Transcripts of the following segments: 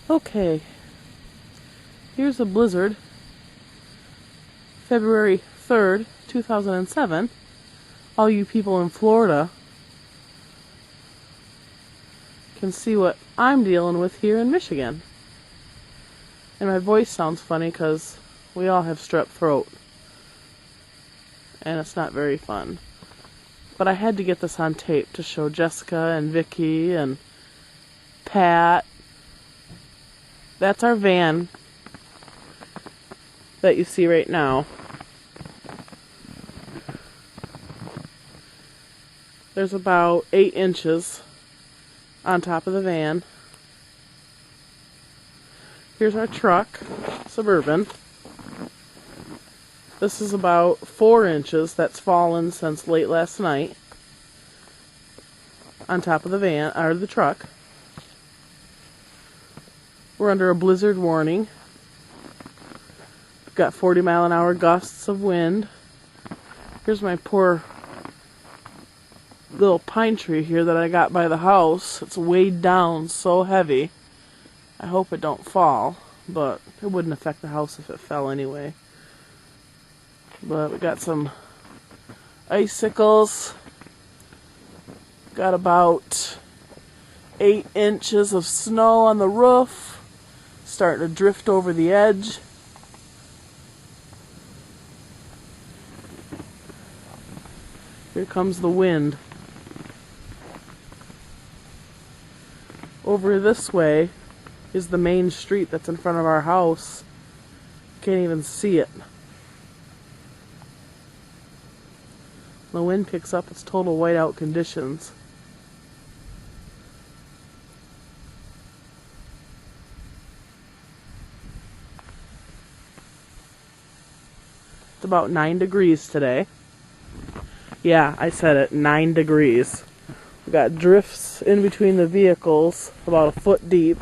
Okay, here's a blizzard, February 3rd, 2007. All you people in Florida can see what I'm dealing with here in Michigan. And my voice sounds funny because we all have strep throat. And it's not very fun. But I had to get this on tape to show Jessica and Vicky and Pat. That's our van that you see right now. There's about 8 inches on top of the van. Here's our truck, Suburban. This is about 4 inches that's fallen since late last night on top of the van, or the truck. We're under a blizzard warning. We've got 40-mile-an-hour gusts of wind. Here's my poor little pine tree here that I got by the house. It's weighed down so heavy. I hope it don't fall, but it wouldn't affect the house if it fell anyway. But we got some icicles. Got about 8 inches of snow on the roof. Starting to drift over the edge. Here comes the wind. Over this way is the main street that's in front of our house. Can't even see it. The wind picks up, it's total whiteout conditions. It's about 9 degrees today. Yeah, I said it, 9 degrees. We got drifts in between the vehicles, about a foot deep.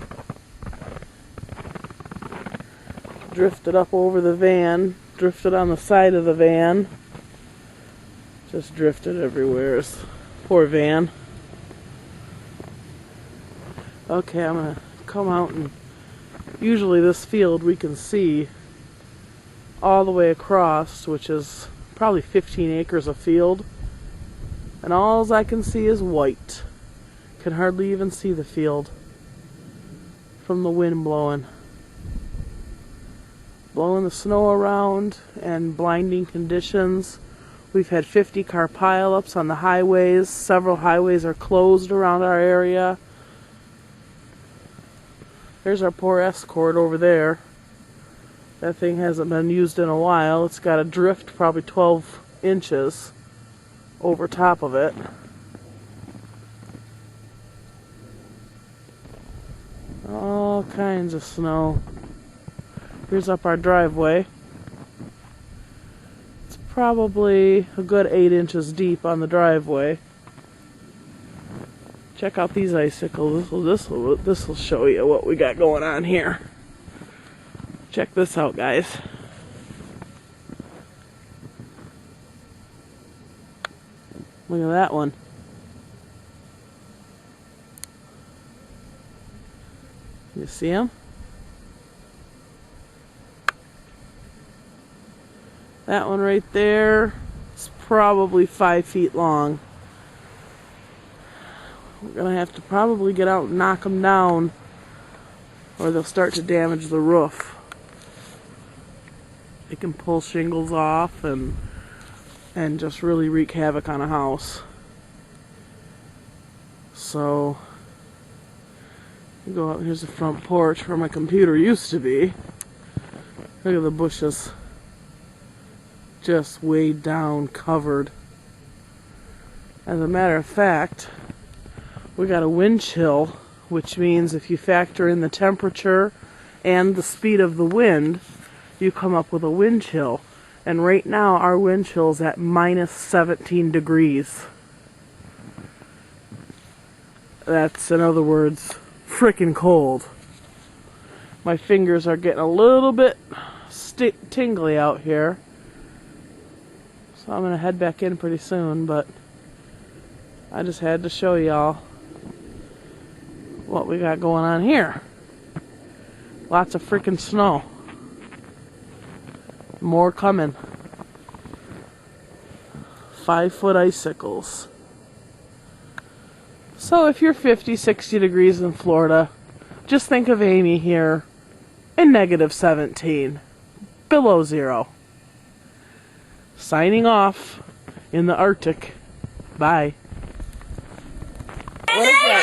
Drifted up over the van, drifted on the side of the van. Just drifted everywhere. Poor van. Okay, I'm gonna come out, and usually this field we can see all the way across, which is probably 15 acres of field, and all I can see is white. Can hardly even see the field from the wind blowing the snow around, and blinding conditions. We've had 50-car pileups on the highways. Several highways are closed around our area. There's our poor Escort over there. That thing hasn't been used in a while. It's got a drift probably 12 inches over top of it. All kinds of snow. Here's up our driveway. It's probably a good 8 inches deep on the driveway. Check out these icicles. This will show you what we got going on here. Check this out, guys. Look at that one. You see him? That one right there is probably 5 feet long. We're going to have to probably get out and knock them down, or they'll start to damage the roof. They can pull shingles off and just really wreak havoc on a house. So, go out, here's the front porch where my computer used to be. Look at the bushes. Just weighed down, covered. As a matter of fact, we got a wind chill, which means if you factor in the temperature and the speed of the wind, you come up with a wind chill. And right now our wind chill is at minus 17 degrees. That's, in other words, frickin' cold. My fingers are getting a little bit tingly out here. So I'm going to head back in pretty soon, but I just had to show y'all what we got going on here. Lots of freaking snow. More coming. 5-foot icicles. So if you're 50, 60 degrees in Florida, just think of Amy here in -17. Below zero. Signing off in the Arctic. Bye. What is that?